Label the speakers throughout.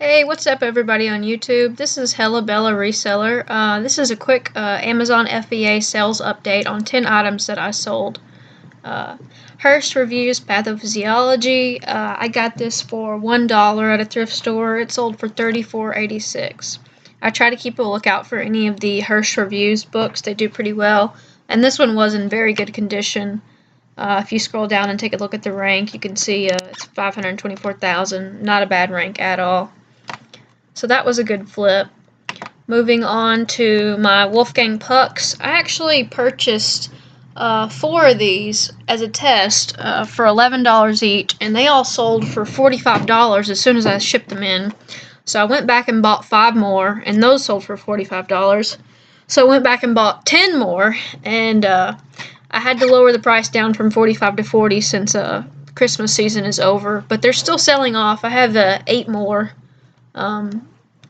Speaker 1: Hey, what's up everybody on YouTube? This is Hella Bella Reseller. This is a quick Amazon FBA sales update on 10 items that I sold. Hearst Reviews Pathophysiology. I got this for $1 at a thrift store. It sold for $34.86. I try to keep a lookout for any of the Hearst Reviews books. They do pretty well. And this one was in very good condition. If you scroll down and take a look at the rank, you can see it's 524,000. Not a bad rank at all. So that was a good flip. Moving on to my Wolfgang Pucks. I actually purchased 4 of these as a test for $11 each, and they all sold for $45 as soon as I shipped them in. So I went back and bought 5 more, and those sold for $45. So I went back and bought 10 more, and I had to lower the price down from $45 to $40 since Christmas season is over. But they're still selling off. I have 8 more.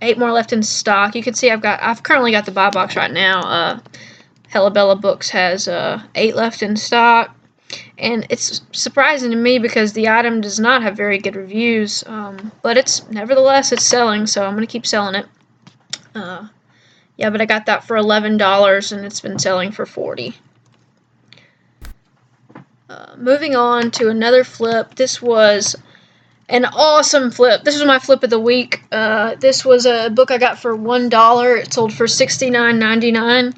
Speaker 1: 8 more left in stock. You can see I've currently got the buy box right now. Hella Bella Books has 8 left in stock, and it's surprising to me because the item does not have very good reviews, but nevertheless it's selling, so I'm gonna keep selling it. Yeah, but I got that for $11 and it's been selling for $40. Moving on to another flip. This was an awesome flip. This was my flip of the week. This was a book I got for $1. It sold for $69.99.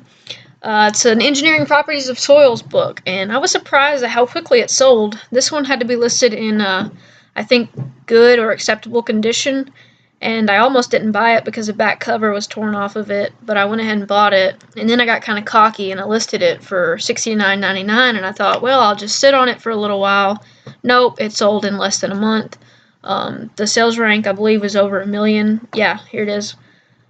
Speaker 1: It's an Engineering Properties of Soils book, and I was surprised at how quickly it sold. This one had to be listed in, I think, good or acceptable condition, and I almost didn't buy it because the back cover was torn off of it, but I went ahead and bought it, and then I got kind of cocky and I listed it for $69.99, and I thought, well, I'll just sit on it for a little while. Nope, it sold in less than a month. The sales rank, I believe, was over 1 million. Yeah, here it is.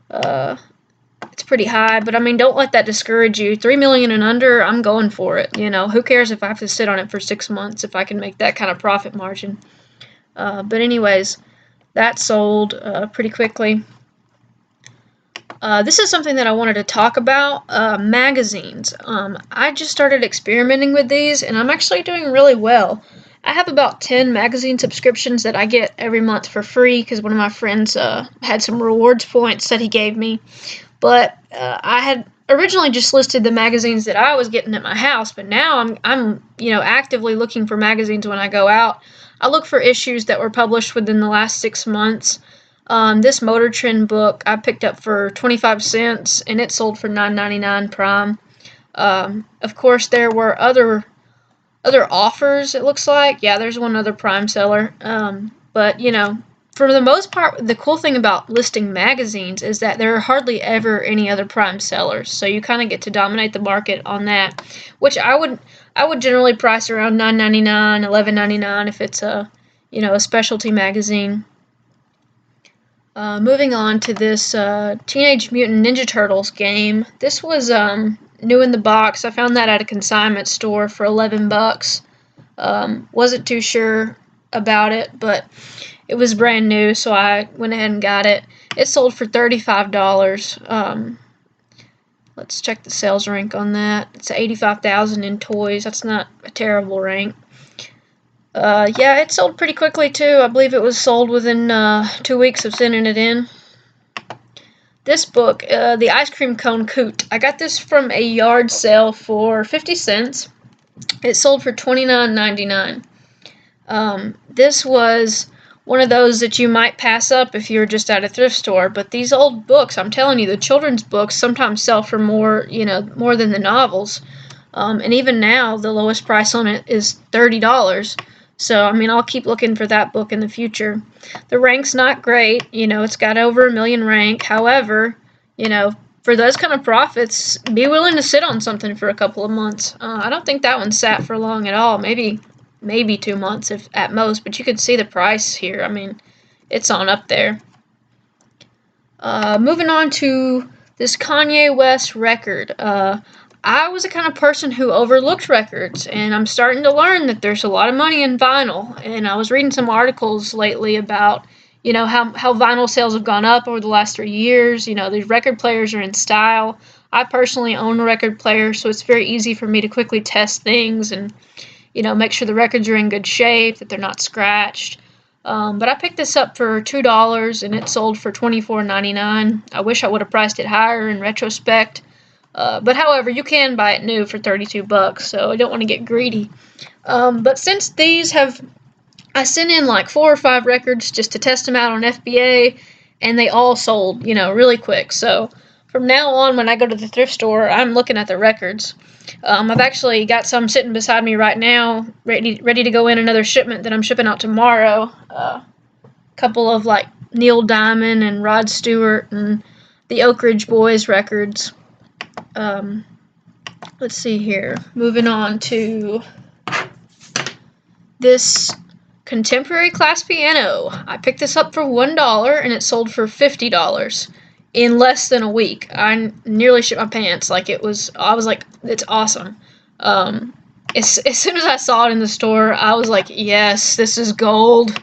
Speaker 1: It's pretty high, but I mean, don't let that discourage you. 3 million and under, I'm going for it. You know, who cares if I have to sit on it for 6 months if I can make that kind of profit margin. But anyways, that sold pretty quickly. This is something that I wanted to talk about, magazines. I just started experimenting with these, and I'm actually doing really well. I have about 10 magazine subscriptions that I get every month for free because one of my friends had some rewards points that he gave me. But I had originally just listed the magazines that I was getting at my house, but now I'm actively looking for magazines when I go out. I look for issues that were published within the last 6 months. This Motor Trend book I picked up for 25 cents, and it sold for $9.99 Prime. Of course, there were other offers, it looks like. Yeah, there's one other Prime seller. But, for the most part, the cool thing about listing magazines is that there are hardly ever any other Prime sellers. So you kind of get to dominate the market on that, which I would generally price around $9.99, $11.99 if it's a specialty magazine. Moving on to this Teenage Mutant Ninja Turtles game. This was new in the box. I found that at a consignment store for $11. Wasn't too sure about it, but it was brand new, so I went ahead and got it. It sold for $35. Let's check the sales rank on that. It's 85,000 in toys. That's not a terrible rank. Yeah, it sold pretty quickly too. I believe it was sold within 2 weeks of sending it in. This book, the ice cream cone Coot. I got this from a yard sale for 50 cents. It sold for $29.99. This was one of those that you might pass up if you're just at a thrift store, but these old books, I'm telling you, the children's books sometimes sell for more than the novels. And even now, the lowest price on it is $30. So, I mean, I'll keep looking for that book in the future. The rank's not great. It's got over 1 million rank. However, for those kind of profits, be willing to sit on something for a couple of months. I don't think that one sat for long at all. Maybe 2 months if at most. But you can see the price here. I mean, it's on up there. Moving on to this Kanye West record. I was the kind of person who overlooked records, and I'm starting to learn that there's a lot of money in vinyl. And I was reading some articles lately about, how vinyl sales have gone up over the last 3 years. These record players are in style. I personally own a record player, so it's very easy for me to quickly test things and, make sure the records are in good shape, that they're not scratched. But I picked this up for $2 and it sold for $24.99. I wish I would have priced it higher in retrospect. But however, you can buy it new for $32, so I don't want to get greedy. But since these I sent in like 4 or 5 records just to test them out on FBA, and they all sold, really quick. So from now on, when I go to the thrift store, I'm looking at the records. I've actually got some sitting beside me right now, ready to go in another shipment that I'm shipping out tomorrow. A couple of like Neil Diamond and Rod Stewart and the Oak Ridge Boys records. Let's see here. Moving on to this contemporary class piano. I picked this up for $1 and it sold for $50 in less than a week. I nearly shit my pants. I was like, it's awesome. As soon as I saw it in the store, I was like, yes, this is gold.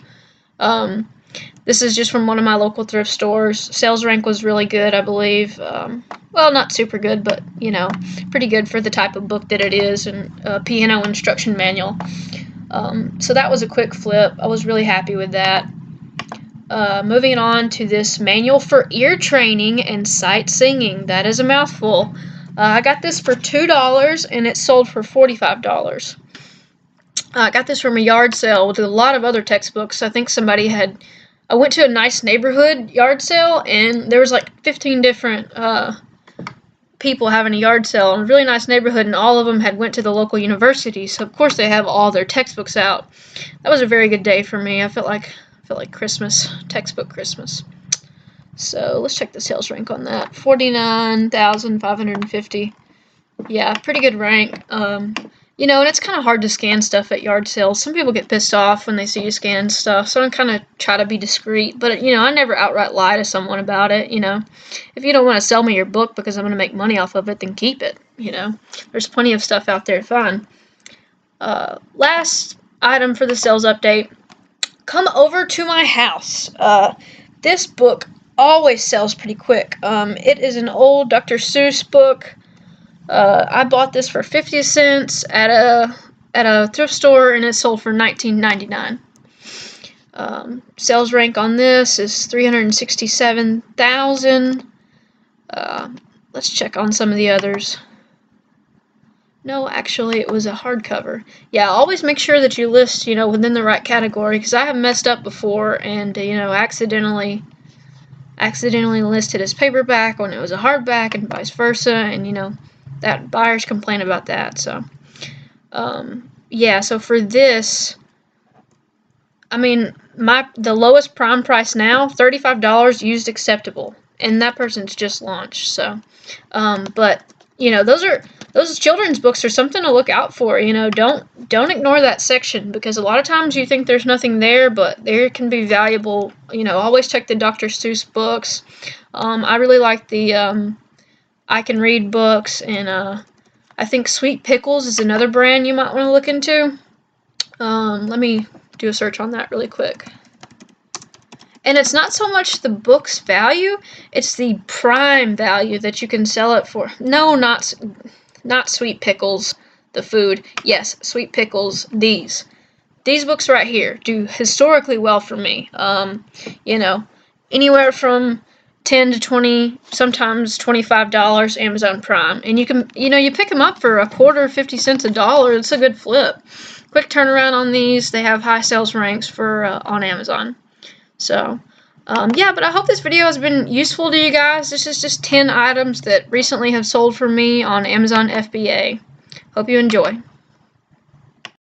Speaker 1: This is just from one of my local thrift stores. Sales rank was really good, I believe. Well, not super good, but, pretty good for the type of book that it is, and a piano instruction manual. So that was a quick flip. I was really happy with that. Moving on to this manual for ear training and sight singing. That is a mouthful. I got this for $2 and it sold for $45. I got this from a yard sale with a lot of other textbooks. I think I went to a nice neighborhood yard sale and there was like 15 different people having a yard sale in a really nice neighborhood, and all of them had went to the local university, so of course they have all their textbooks out. That was a very good day for me. I felt like Christmas, textbook Christmas. So let's check the sales rank on that. 49,550. Yeah, pretty good rank. And it's kind of hard to scan stuff at yard sales. Some people get pissed off when they see you scan stuff, so I kind of try to be discreet. But, I never outright lie to someone about it, If you don't want to sell me your book because I'm going to make money off of it, then keep it, There's plenty of stuff out there to find. Last item for the sales update. Come over to my house. This book always sells pretty quick. It is an old Dr. Seuss book. I bought this for 50 cents at a thrift store, and it sold for $19.99. Sales rank on this is 367,000. Let's check on some of the others. No, actually, it was a hardcover. Yeah, always make sure that you list, within the right category, because I have messed up before and, accidentally listed as paperback when it was a hardback and vice versa, and, that buyers complain about that. So, so for this, the lowest prime price now, $35, used acceptable, and that person's just launched. So, but those children's books are something to look out for. Don't ignore that section, because a lot of times you think there's nothing there, but there can be valuable. Always check the Dr. Seuss books. I really like the I Can Read books, and I think Sweet Pickles is another brand you might want to look into. Let me do a search on that really quick. And it's not so much the book's value, it's the prime value that you can sell it for. No, not Sweet Pickles, the food. Yes, Sweet Pickles, these. These books right here do historically well for me. Anywhere from $10 to $20, sometimes $25 Amazon Prime. And you can, you pick them up for a quarter, 50 cents, $1. It's a good flip. Quick turnaround on these. They have high sales ranks for on Amazon. So, but I hope this video has been useful to you guys. This is just 10 items that recently have sold for me on Amazon FBA. Hope you enjoy.